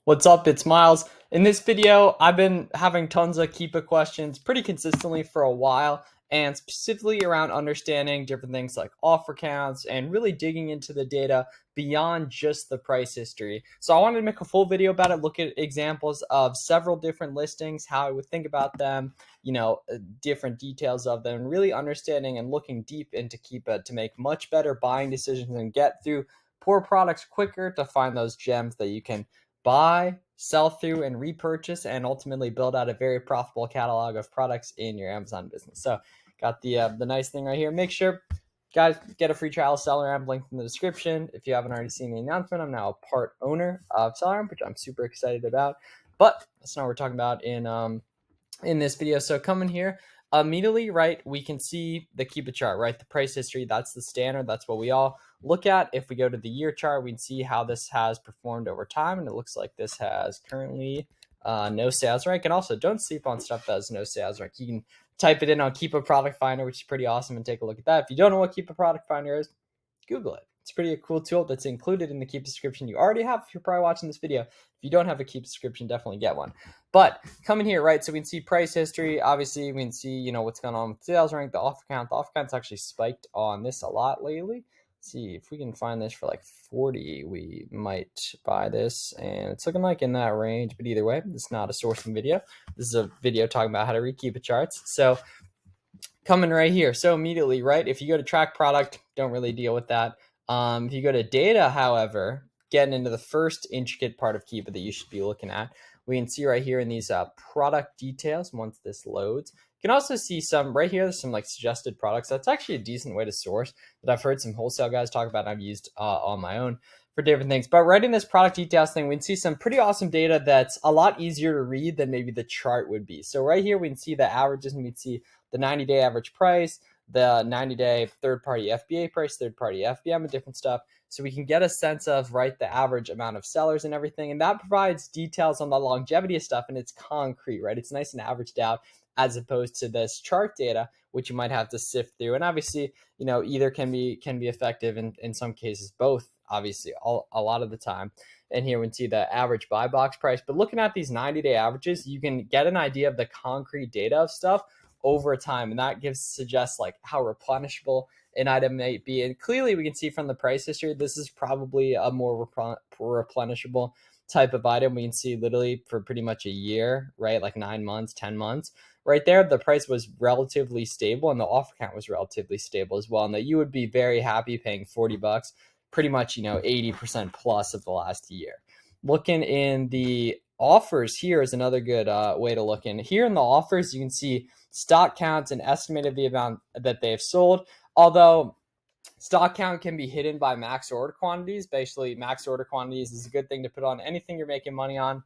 What's up? It's Miles. In this video, I've been having tons of Keepa questions pretty consistently for a while, and specifically around understanding different things like offer counts and really digging into the data beyond just the price history. So I wanted to make a full video about it, look at examples of several different listings, how I would think about them, different details of them, and really understanding and looking deep into Keepa to make much better buying decisions and get through poor products quicker to find those gems that you can buy, sell through, and repurchase, and ultimately build out a very profitable catalog of products in your Amazon business. So got the nice thing right here. Make sure, guys, get a free trial of SellerAmp linked in the description. If you haven't already seen the announcement, I'm now a part owner of SellerAmp, which I'm super excited about. But that's not what we're talking about in this video. So coming here, immediately, right, we can see the Keepa chart, right? The price history, that's the standard. That's what we all look at. If we go to the year chart, we can see how this has performed over time. And it looks like this has currently no sales rank. And also, don't sleep on stuff that has no sales rank. You can type it in on Keepa Product Finder, which is pretty awesome, and take a look at that. If you don't know what Keepa Product Finder is, Google it. It's pretty a cool tool that's included in the Keepa subscription you already have if you're probably watching this video. If you don't have a Keepa subscription, definitely get one. But coming here, right, so we can see price history. Obviously, we can see, what's going on with sales rank, the offer count. The offer count's actually spiked on this a lot lately. Let's see if we can find this for like 40. We might buy this, and it's looking like in that range. But either way, this is not a sourcing video. This is a video talking about how to read Keepa charts. So coming right here. So immediately, right, if you go to track product, don't really deal with that. If you go to data, however, getting into the first intricate part of Keepa that you should be looking at, we can see right here in these product details once this loads. You can also see some right here, there's some like suggested products. That's actually a decent way to source that I've heard some wholesale guys talk about and I've used on my own for different things. But right in this product details thing, we can see some pretty awesome data that's a lot easier to read than maybe the chart would be. So right here, we can see the averages, and we can see the 90-day average price, the 90-day third-party FBA price, third-party FBM, and different stuff. So we can get a sense of, right, the average amount of sellers and everything. And that provides details on the longevity of stuff, and it's concrete, right? It's nice and averaged out as opposed to this chart data, which you might have to sift through. And obviously, either can be effective in some cases, both, obviously, a lot of the time. And here we can see the average buy box price. But looking at these 90-day averages, you can get an idea of the concrete data of stuff over time, and that suggests like how replenishable an item may be. And clearly we can see from the price history, this is probably a more replenishable type of item. We can see literally for pretty much a year, right? Like 9 months, 10 months right there, the price was relatively stable and the offer count was relatively stable as well. And that you would be very happy paying $40 pretty much, 80% plus of the last year. Looking in the offers here is another good way to look in. Here in the offers, you can see stock counts and estimated the amount that they've sold. Although stock count can be hidden by max order quantities. Basically, max order quantities is a good thing to put on anything you're making money on.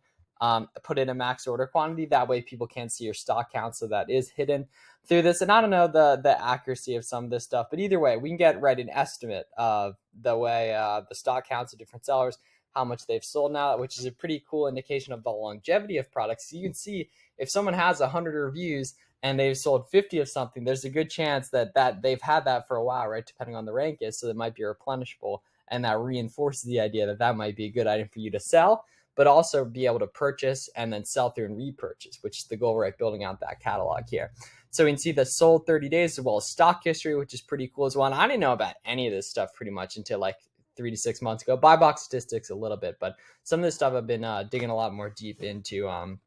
Put in a max order quantity. That way people can't see your stock count. So that is hidden through this. And I don't know the accuracy of some of this stuff, but either way, we can get an estimate of the way the stock counts of different sellers, how much they've sold now, which is a pretty cool indication of the longevity of products. So you can see if someone has 100 reviews and they've sold 50 of something, there's a good chance that they've had that for a while, right? Depending on the rank is, so that might be replenishable. And that reinforces the idea that might be a good item for you to sell, but also be able to purchase and then sell through and repurchase, which is the goal, right? Building out that catalog here. So we can see the sold 30 days as well as stock history, which is pretty cool as well. And I didn't know about any of this stuff pretty much until like 3 to 6 months ago. Buy box statistics a little bit, but some of this stuff I've been digging a lot more deep into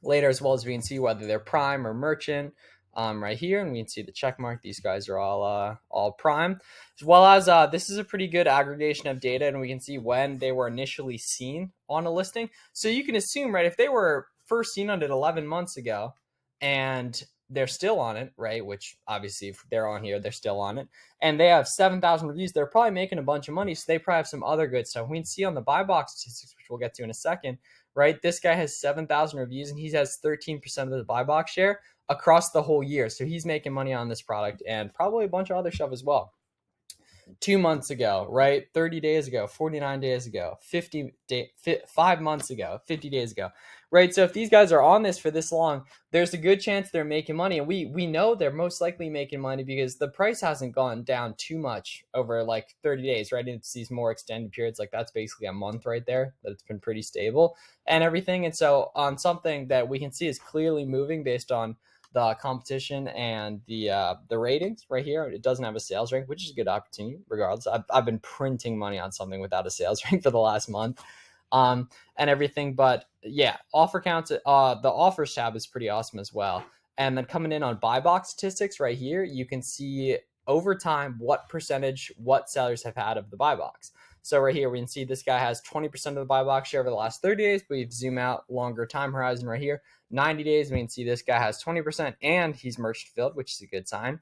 later, as well as we can see whether they're prime or merchant right here, and we can see the check mark. These guys are all prime, as well as this is a pretty good aggregation of data, and we can see when they were initially seen on a listing. So you can assume, right, if they were first seen on it 11 months ago and they're still on it, right, which obviously if they're on here, they're still on it, and they have 7,000 reviews, they're probably making a bunch of money, so they probably have some other good stuff. We can see on the buy box statistics, which we'll get to in a second, right, this guy has 7,000 reviews and he has 13% of the buy box share across the whole year. So he's making money on this product and probably a bunch of other stuff as well. 2 months ago, right? 30 days ago, 49 days ago, 5 months ago, 50 days ago, right? So if these guys are on this for this long, there's a good chance they're making money. And we know they're most likely making money because the price hasn't gone down too much over like 30 days, right? It's these more extended periods, like that's basically a month right there, that it's been pretty stable and everything. And so on something that we can see is clearly moving based on the competition and the ratings right here. It doesn't have a sales rank, which is a good opportunity regardless. I've been printing money on something without a sales rank for the last month and everything. But yeah, offer counts, the offers tab is pretty awesome as well. And then coming in on buy box statistics right here, you can see over time what percentage what sellers have had of the buy box. So right here, we can see this guy has 20% of the buy box share over the last 30 days, but we zoom out longer time horizon right here. 90 days, we can see this guy has 20% and he's merchant filled, which is a good sign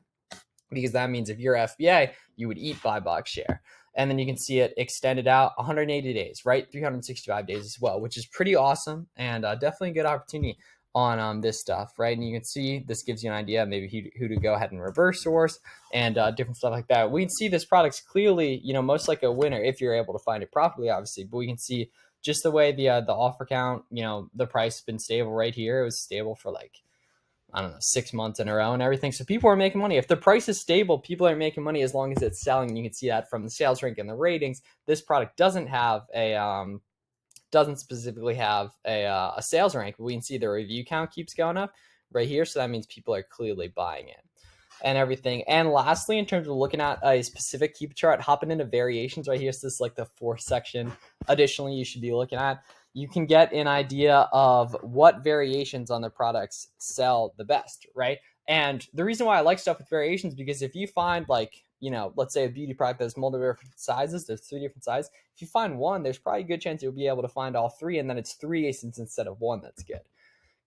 because that means if you're FBA, you would eat buy box share. And then you can see it extended out 180 days, right? 365 days as well, which is pretty awesome and definitely a good opportunity on this stuff, right? And you can see this gives you an idea maybe who to go ahead and reverse source and different stuff like that. We can see this product's clearly, most like a winner if you're able to find it properly, obviously, but we can see just the way the offer count, the price has been stable right here. It was stable for like, I don't know, 6 months in a row and everything. So people are making money. If the price is stable, people are making money as long as it's selling. And you can see that from the sales rank and the ratings. This product doesn't have doesn't specifically have a sales rank. We can see the review count keeps going up right here. So that means people are clearly buying it and everything. And lastly, in terms of looking at a specific Keepa chart, hopping into variations right here. So this is like the fourth section. Additionally, you should be looking at, you can get an idea of what variations on the products sell the best, right? And the reason why I like stuff with variations, because if you find like, let's say a beauty product that's multiple different sizes, there's 3 different sizes. If you find one, there's probably a good chance you'll be able to find all 3, and then it's 3 ASINs instead of 1. That's good.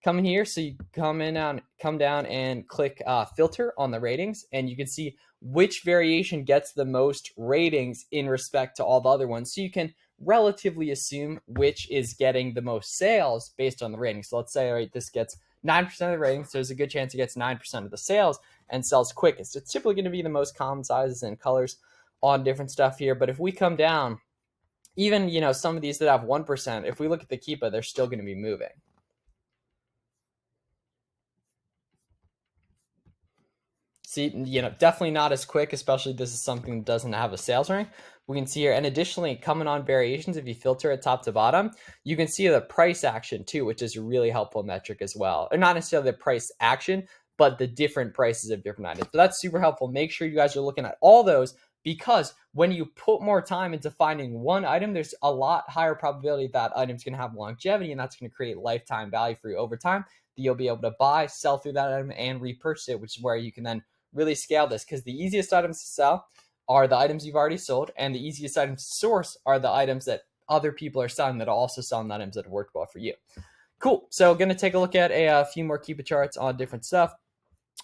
Come in here, so you come down and click filter on the ratings, and you can see which variation gets the most ratings in respect to all the other ones. So you can relatively assume which is getting the most sales based on the ratings. So let's say, all right, this gets 9% of the ratings. So there's a good chance it gets 9% of the sales and sells quickest. It's typically going to be the most common sizes and colors on different stuff here. But if we come down, even, some of these that have 1%, if we look at the Keepa, they're still going to be moving. See, definitely not as quick, especially this is something that doesn't have a sales rank. We can see here, and additionally, coming on variations, if you filter it top to bottom, you can see the price action too, which is a really helpful metric as well. Or not necessarily the price action, but the different prices of different items. So that's super helpful. Make sure you guys are looking at all those, because when you put more time into finding one item, there's a lot higher probability that item's going to have longevity, and that's going to create lifetime value for you over time that you'll be able to buy, sell through that item, and repurchase it, which is where you can then really scale this, because the easiest items to sell are the items you've already sold, and the easiest items to source are the items that other people are selling that are also selling the items that have worked well for you. Cool. So going to take a look at a few more Keepa charts on different stuff.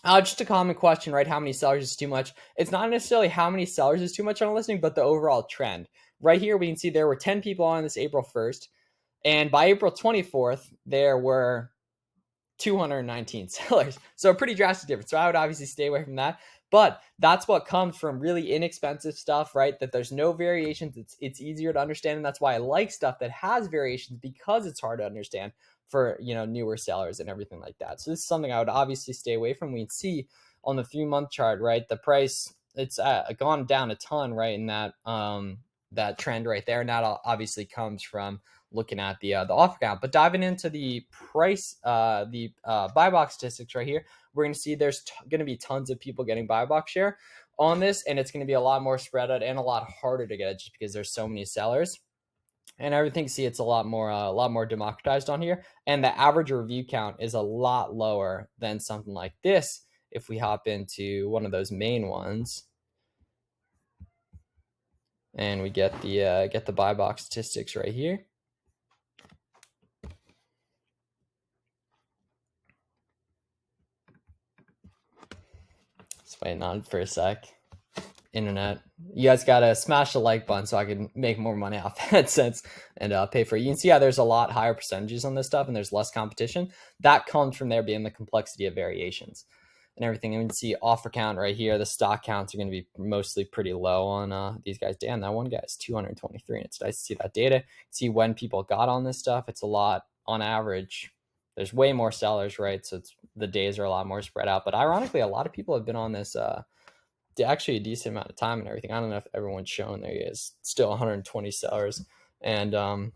Just a common question, right? How many sellers is too much? It's not necessarily how many sellers is too much on a listing, but the overall trend. Right here, we can see there were 10 people on this April 1st, and by April 24th, there were 219 sellers. So a pretty drastic difference. So I would obviously stay away from that. But that's what comes from really inexpensive stuff, right? That there's no variations. It's easier to understand. And that's why I like stuff that has variations, because it's hard to understand for, newer sellers and everything like that. So this is something I would obviously stay away from. We can see on the 3-month chart, right? The price, it's gone down a ton, right? In that trend right there. And that obviously comes from looking at the offer count. But diving into the price, the buy box statistics right here, we're going to see there's going to be tons of people getting buy box share on this, and it's going to be a lot more spread out and a lot harder to get just because there's so many sellers and everything. See, it's a lot more democratized on here, and the average review count is a lot lower than something like this. If we hop into one of those main ones, and we get the buy box statistics right here. Just waiting on for a sec. Internet, you guys gotta smash the like button so I can make more money off AdSense and pay for it. You can see how there's a lot higher percentages on this stuff and there's less competition. That comes from there being the complexity of variations and everything. And we can see offer count right here. The stock counts are going to be mostly pretty low on these guys. Damn, that one guy is 223, and it's nice to see that data. See when people got on this stuff. It's a lot on average. There's way more sellers, right? So the days are a lot more spread out. But ironically, a lot of people have been on this actually a decent amount of time and everything. I don't know if everyone's showing there is still 120 sellers and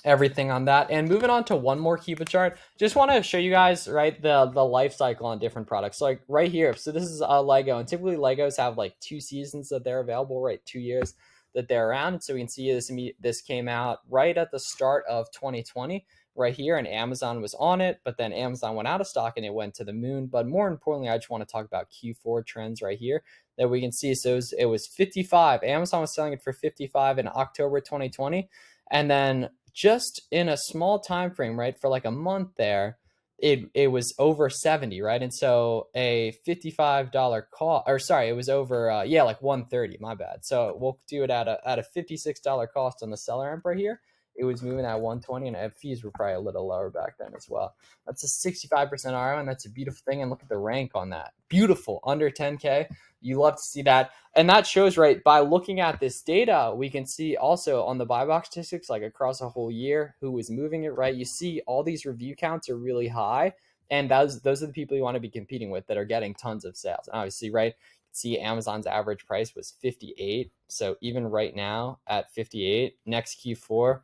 everything on that. And moving on to one more Keepa chart, just want to show you guys, right, the life cycle on different products. So like right here, so this is a Lego, and typically Legos have like 2 seasons that they're available, right? 2 years that they're around. So we can see this came out right at the start of 2020 right here, and Amazon was on it, but then Amazon went out of stock and it went to the moon. But more importantly, I just want to talk about Q4 trends right here that we can see. So it was 55. Amazon was selling it for 55 in October 2020, and then just in a small time frame, right, for like a month there, it was over 70, right? And so a $55 cost, or sorry, it was over like 130, my bad. So we'll do it at a $56 cost on the SellerAmp right here. It was moving at 120, and fees were probably a little lower back then as well. That's a 65% ROI, and that's a beautiful thing. And look at the rank on that. Beautiful, under 10K. You love to see that. And that shows, right, by looking at this data, we can see also on the buy box statistics, like across a whole year, who was moving it, right? You see all these review counts are really high, and those are the people you want to be competing with that are getting tons of sales. And obviously, right, see Amazon's average price was 58. So even right now at 58, next Q4,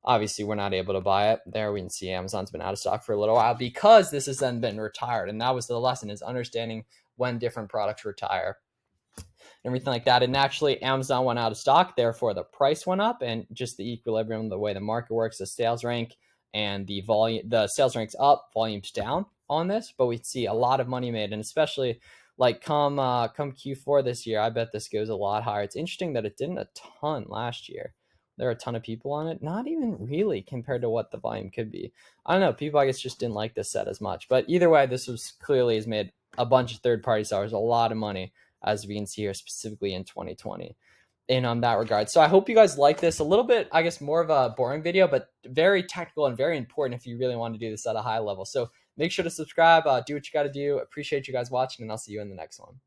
obviously we're not able to buy it. There we can see Amazon's been out of stock for a little while because this has then been retired. And that was the lesson, is understanding when different products retire. Everything like that. And naturally, Amazon went out of stock, therefore the price went up, and just the equilibrium, the way the market works, the sales rank and the volume, the sales ranks up, volume's down on this, but we see a lot of money made. And especially like come Q4 this year, I bet this goes a lot higher. It's interesting that it didn't a ton last year. There are a ton of people on it, not even really compared to what the volume could be. I don't know, people I guess just didn't like this set as much, but either way, this was clearly has made a bunch of third-party sellers a lot of money, as we can see here, specifically in 2020 in that regard. So I hope you guys like this. A little bit, I guess, more of a boring video, but very technical and very important if you really want to do this at a high level. So make sure to subscribe, do what you got to do. Appreciate you guys watching, and I'll see you in the next one.